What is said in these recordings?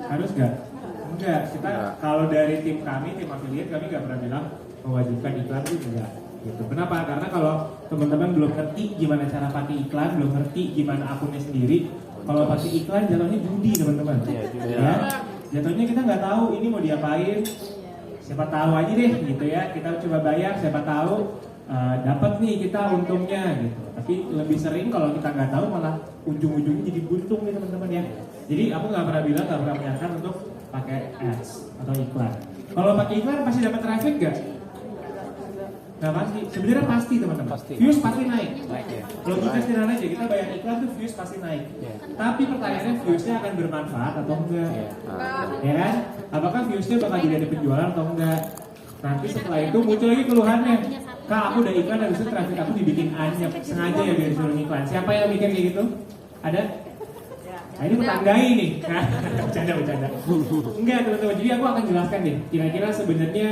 Harus nggak? Enggak, kita kalau dari tim kami, tim affiliate kami nggak pernah bilang mewajibkan iklan itu enggak. Gitu. Kenapa? Karena kalau teman-teman belum ngerti gimana cara pakai iklan, belum ngerti gimana akunnya sendiri, kalau pakai iklan jatuhnya judi teman-teman. Ya, jatuhnya kita nggak tahu ini mau diapain. Siapa tahu aja deh gitu ya, kita coba bayar, siapa tahu dapat nih kita untungnya gitu. Tapi lebih sering kalau kita nggak tahu malah ujung-ujungnya jadi buntung nih teman-teman ya. Jadi aku nggak pernah bilang, nggak pernah menyarankan untuk pakai ads atau iklan. Kalau pakai iklan pasti dapat traffic nggak? Nggak pasti. Sebenarnya pasti teman-teman. Views pasti naik. Ya. Logika sederhana aja, kita bayar iklan tuh views pasti naik. Tapi pertanyaannya viewsnya akan bermanfaat atau enggak? Ya kan? Apakah viewsnya bakal jadi ada penjualan atau enggak? Nanti setelah itu muncul lagi keluhannya. Kak, aku udah iklan, habis itu traffic aku dibikin anyep. Sengaja ya biar disuruh iklan. Siapa yang mikir kayak gitu? Ada? Nah ini menandai nih. Bercanda. Enggak teman-teman, jadi aku akan jelaskan nih. Kira-kira sebenarnya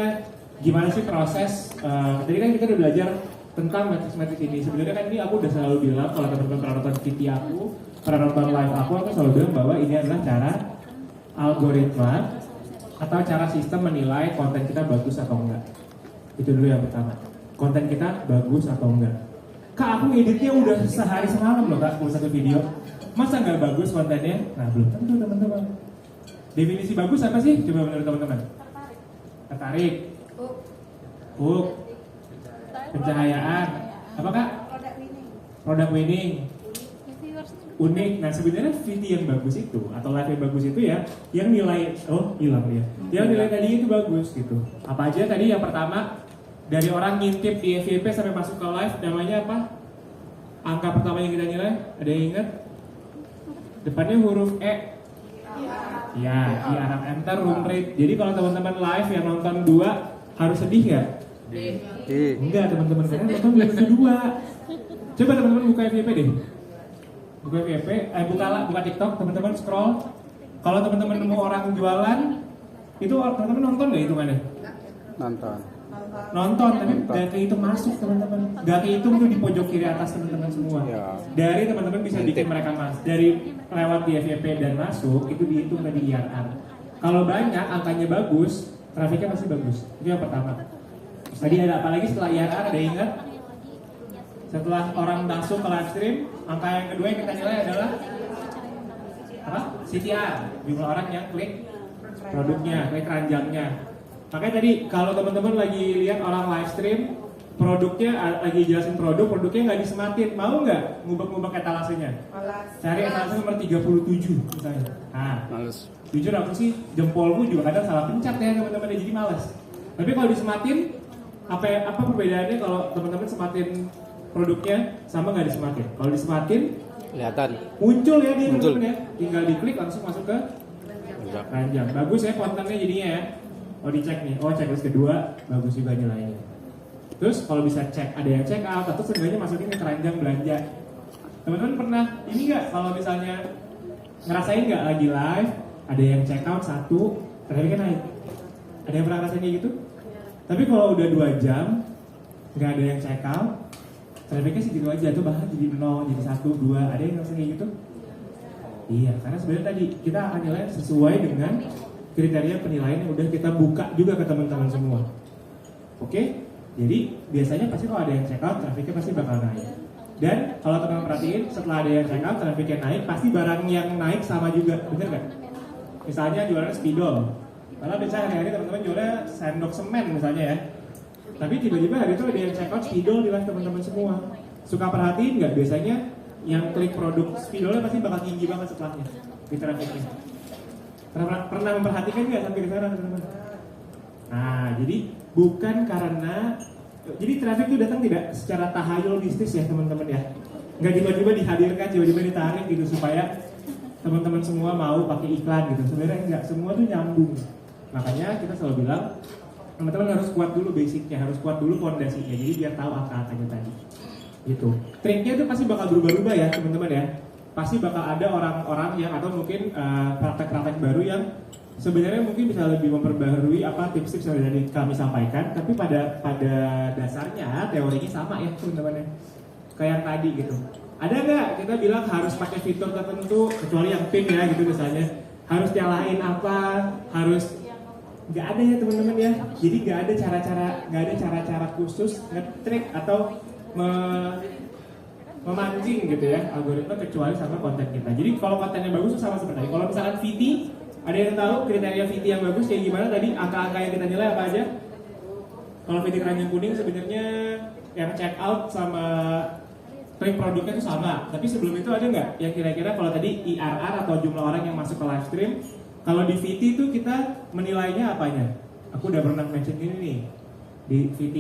gimana sih proses, tadi kan kita udah belajar tentang matrix ini. Sebenarnya kan ini aku udah selalu bilang, kalau teman-teman pernah nonton VT aku, pernah nonton live aku selalu bilang bahwa ini adalah cara algoritma atau cara sistem menilai konten kita bagus atau enggak. Itu dulu yang pertama, konten kita bagus atau enggak. Kak, aku editnya udah sehari semalam loh kak, mau satu video, masa nggak bagus kontennya? Nah belum tentu teman-teman. Definisi bagus apa sih? Coba menurut teman-teman. Tertarik. Hook, pencahayaan, apa kak? Product winning, unik. Nah sebenarnya video yang bagus itu atau live yang bagus itu ya, yang nilai hilang dia, yang nilai tadi itu bagus gitu. Apa aja tadi? Yang pertama dari orang ngintip di FYP sampai masuk ke live, namanya apa? Angka pertama yang kita nilai, ada yang ingat? Depannya huruf E. Ya, IRR enter room rate. Jadi kalau teman-teman live yang nonton 2 harus sedih nggak? Enggak teman-teman, karena nonton belum tentu 2. Coba teman-teman buka FYP deh. Buka FYP, buka TikTok, teman-teman scroll. Kalau teman-teman nemu orang jualan, itu teman-teman nonton nggak hitungannya? Nonton, tapi gak kehitung masuk teman-teman. Gak kehitung tuh di pojok kiri atas teman-teman semua. Dari teman-teman bisa bikin mereka dari lewat di FYP dan masuk, itu dihitung tadi IRR. Kalau banyak, angkanya bagus, trafiknya pasti bagus. Itu yang pertama. Tadi ada apa lagi setelah IRR, ada ingat? Setelah orang masuk ke live stream, angka yang kedua yang kita nilai adalah apa? CTR, jumlah orang yang klik produknya, klik keranjangnya. Makanya tadi kalau teman-teman lagi lihat orang live stream, produknya lagi jelasin produknya nggak disematin, mau nggak ngubek-ngubek etalasenya? Cari etalase nomor 37 misalnya. Nah, males. Jujur aku sih jempolku juga kadang salah pencet ya teman-teman, jadi malas. Tapi kalau disematin, apa perbedaannya kalau teman-teman sematin produknya sama nggak disematin? Kalau disematin, kelihatan. Muncul ya dia teman-teman ya. Tinggal diklik langsung masuk ke keranjang. Bagus ya kontennya jadinya ya. Oh dicek nih, checklist kedua bagus juga nilainya. Terus kalau bisa cek, ada yang check out atau seenggaknya masukin ke keranjang belanja. Teman-teman pernah ini nggak kalau misalnya ngerasain nggak lagi live ada yang check out 1, trafiknya naik? Ada yang pernah ngerasain kayak gitu? Tapi kalau udah 2 jam nggak ada yang check out, trafiknya segitu aja tuh, bahkan jadi 0, jadi 1, 2. Ada yang ngerasain kayak gitu? Iya, karena sebenarnya tadi kita akan nilai sesuai dengan kriteria penilaian yang udah kita buka juga ke teman-teman semua. Oke? Jadi biasanya pasti kalau ada yang check out, trafiknya pasti bakal naik. Dan kalau teman-teman perhatiin, setelah ada yang check out, trafiknya naik, pasti barang yang naik sama juga, bener nggak? Misalnya jualan spidol, malah biasanya hari-hari teman-teman jualnya sendok semen misalnya ya. Tapi tiba-tiba hari itu ada yang check out spidol di live teman-teman semua. Suka perhatiin nggak? Biasanya yang klik produk spidolnya pasti bakal tinggi banget setelahnya di trafiknya. Pernah memperhatikan nggak sampai ke sana teman-teman? Nah, jadi bukan karena traffic itu datang tidak secara tahayul bisnis ya teman-teman ya. Nggak tiba-tiba dihadirkan, tiba-tiba ditarik gitu supaya teman-teman semua mau pakai iklan gitu. Sebenarnya enggak, semua tuh nyambung. Makanya kita selalu bilang teman-teman harus kuat dulu basicnya, harus kuat dulu fondasinya. Jadi biar tahu angka-angkanya tadi. Gitu. Triknya itu pasti bakal berubah-ubah ya teman-teman ya. Pasti bakal ada orang-orang yang atau mungkin praktek-praktek baru yang sebenarnya mungkin bisa lebih memperbaharui apa tips-tips yang dari kami sampaikan, tapi pada dasarnya teorinya sama ya teman-teman ya. Kayak yang tadi gitu. Ada nggak kita bilang harus pakai fitur tertentu kecuali yang pin ya gitu misalnya. harus nyalain apa, harus nggak ada ya teman-teman ya. Jadi nggak ada cara-cara khusus nge-trick atau memancing gitu ya algoritma kecuali sama konten kita. Jadi kalau kontennya bagus itu sama seperti tadi. Kalau misalkan VT, ada yang tahu kriteria VT yang bagus kayak gimana tadi? Angka-angka yang kita nilai apa aja? Kalau VT keranjang kuning sebenarnya yang check out sama klik produknya itu sama. Tapi sebelum itu ada nggak yang kira-kira kalau tadi IRR atau jumlah orang yang masuk ke live stream, kalau di VT itu kita menilainya apanya? Aku udah pernah mention ini nih di VT.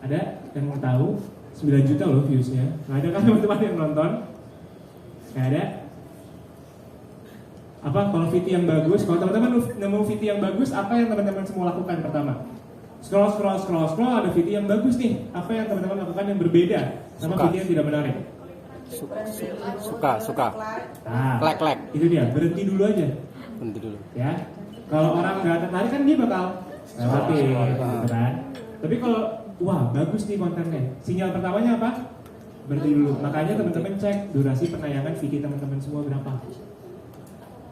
Ada yang mau tahu? 9 juta loh viewsnya. Nggak ada kan teman-teman yang nonton? Nggak ada. Apa kalau VT yang bagus? Kalau teman-teman nemu VT yang bagus, apa yang teman-teman semua lakukan pertama? Scroll, ada VT yang bagus nih. Apa yang teman-teman lakukan yang berbeda sama VT yang tidak menarik? Suka. Nah, Like. Itu dia, berhenti dulu aja. Berhenti dulu. Ya. Kalau orang nggak tertarik kan dia bakal lewatin, gitu kan. Tapi kalau wah bagus nih kontennya, sinyal pertamanya apa? Berhenti dulu. Makanya teman-teman cek durasi penayangan VT teman-teman semua berapa.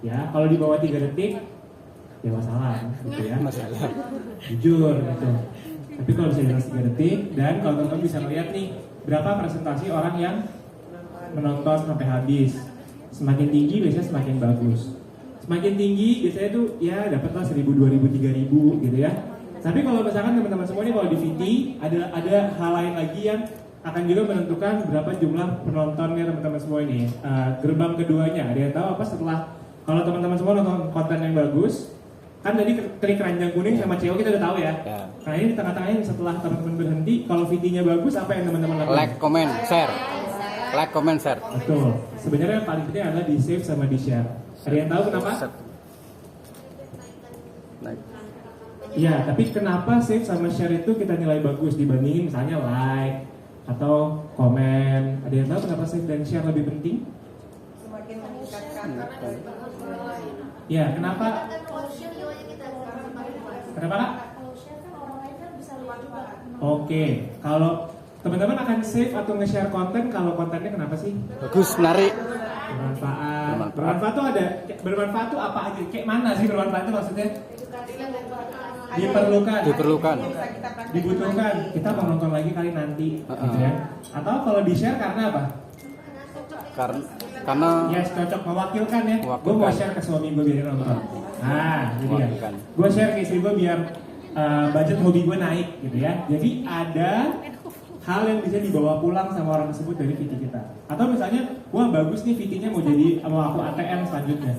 Ya, kalau di bawah 3 detik ya masalah gitu ya. Masalah. Jujur gitu. Tapi kalau bisa di atas 3 detik dan kalau teman-teman bisa melihat nih berapa presentasi orang yang menonton sampai habis. Semakin tinggi biasanya semakin bagus. Semakin tinggi biasanya tuh ya dapatlah 1000, 2000, 3000 gitu ya. Tapi kalau misalkan teman-teman semua ini kalau di VT ada hal lain lagi yang akan juga menentukan berapa jumlah penontonnya teman-teman semua ini. Gerbang keduanya ada yang tahu apa setelah kalau teman-teman semua nonton konten yang bagus, kan tadi klik keranjang kuning sama CEO kita udah tahu ya. Nah ini di tengah-tengah ini setelah teman-teman berhenti, kalau VT-nya bagus apa yang teman-teman lakukan? Like, comment, share. Betul. Sebenarnya yang paling penting adalah di save sama di share. Ada yang tahu kenapa? Iya, tapi kenapa save sama share itu kita nilai bagus dibandingin misalnya like atau komen? Ada yang tahu kenapa save dan share lebih penting? Semakin meningkatkan. Iya, kenapa? Kenapa Kak? Oke, kalau teman-teman akan save atau nge-share konten kalau kontennya kenapa sih? Bagus, menarik. Bermanfaat tuh ada. Bermanfaat tuh apa aja? Kayak mana sih bermanfaat itu maksudnya? Diperlukan. Dibutuhkan. Kita mau nonton lagi kali nanti, gitu ya. Atau kalau di-share karena apa? Karena yes, cocok mewakilkan ya. Gue mau share ke suami gue biar nonton. Nah, jadi ya. Gue share ke istri gue biar budget hobi gue naik gitu ya. Jadi ada hal yang bisa dibawa pulang sama orang tersebut dari VT kita. Atau misalnya, wah bagus nih VT-nya mau aku ATM selanjutnya.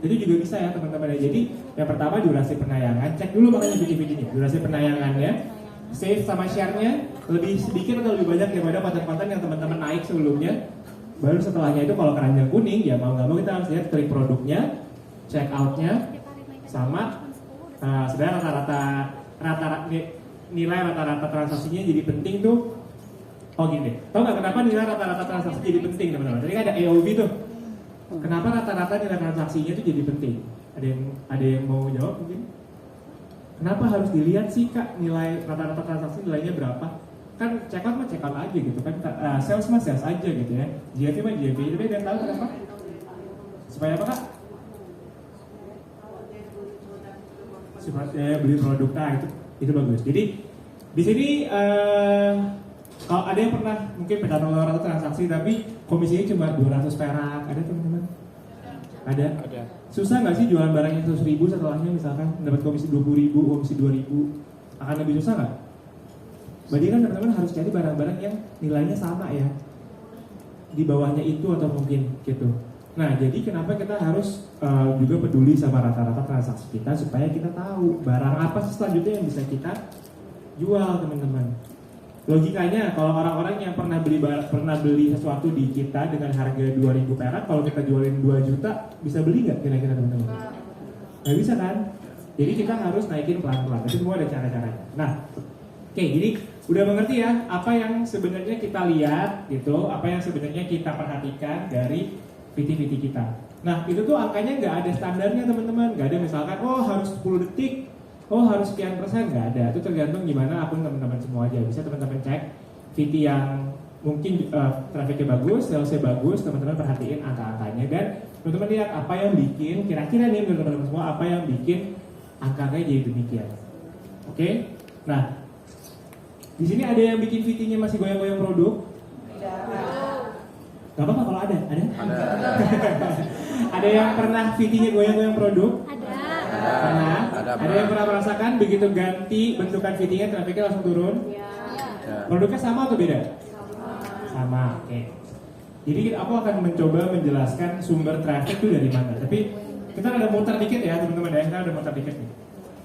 Itu juga bisa ya teman-teman ya. Jadi yang pertama durasi penayangan, cek dulu makanya VT-VT-nya. Durasi penayangannya, save sama share-nya lebih sedikit atau lebih banyak daripada konten-konten yang teman-teman naik sebelumnya. Baru setelahnya itu kalau keranjang kuning ya mau nggak mau kita harus lihat klik produknya, check out-nya, sama sebenarnya rata-rata nilai rata-rata transaksinya jadi penting tuh. Oh gini, tau nggak kenapa nilai rata-rata transaksi jadi penting teman-teman? Tadi kan ada AOV tuh. Kenapa rata-rata nilai transaksinya itu jadi penting? Ada yang mau jawab mungkin? Kenapa harus dilihat sih Kak nilai rata-rata transaksi nilainya berapa? Kan check out mah check out aja gitu kan, sales mah sales aja gitu ya. GMV mah GMV. Tapi ada yang tahu kenapa? Supaya apa Kak? Supaya beli produk, nah itu bagus. Jadi di sini kalau ada yang pernah mungkin pendatang 200 transaksi tapi komisinya cuma 200 perak, ada teman-teman? Ada. Susah nggak sih jualan barang yang 100.000 setelahnya misalkan dapat komisi 20.000, komisi 2.000, akan lebih susah nggak? Berarti kan teman-teman harus cari barang-barang yang nilainya sama ya, di bawahnya itu atau mungkin gitu. Nah jadi kenapa kita harus juga peduli sama rata-rata transaksi kita supaya kita tahu barang apa sih selanjutnya yang bisa kita jual teman-teman. Logikanya kalau orang-orang yang pernah beli sesuatu di kita dengan harga 2.000 perak, kalau kita jualin 2 juta bisa beli nggak kira-kira teman-teman? Nggak bisa kan? Jadi kita harus naikin pelan-pelan. Itu semua ada cara-caranya. Nah, oke, jadi udah mengerti ya apa yang sebenarnya kita lihat gitu, apa yang sebenarnya kita perhatikan dari VT-VT kita. Nah, itu tuh angkanya nggak ada standarnya teman-teman. Nggak ada misalkan, oh harus 10 detik, oh harus sekian persen, nggak ada. Itu tergantung gimana akun teman-teman semua aja. Bisa teman-teman cek VT yang mungkin trafficnya bagus, salesnya bagus, teman-teman perhatiin angka-angkanya dan teman-teman lihat apa yang bikin kira-kira nih menurut teman-teman semua apa yang bikin angka-angkanya jadi demikian. Oke? Nah, di sini ada yang bikin VT-nya masih goyang-goyang produk? Gak apa-apa kalau ada. Ada? Ada yang pernah VT-nya goyang-goyang produk? Pernah? Ada yang pernah merasakan begitu ganti bentukan VT-nya trafficnya langsung turun? Produknya sama atau beda? Sama, oke. Jadi aku akan mencoba menjelaskan sumber traffic itu dari mana. Tapi kita ada muter dikit ya teman-teman ya, kita ada muter dikit nih.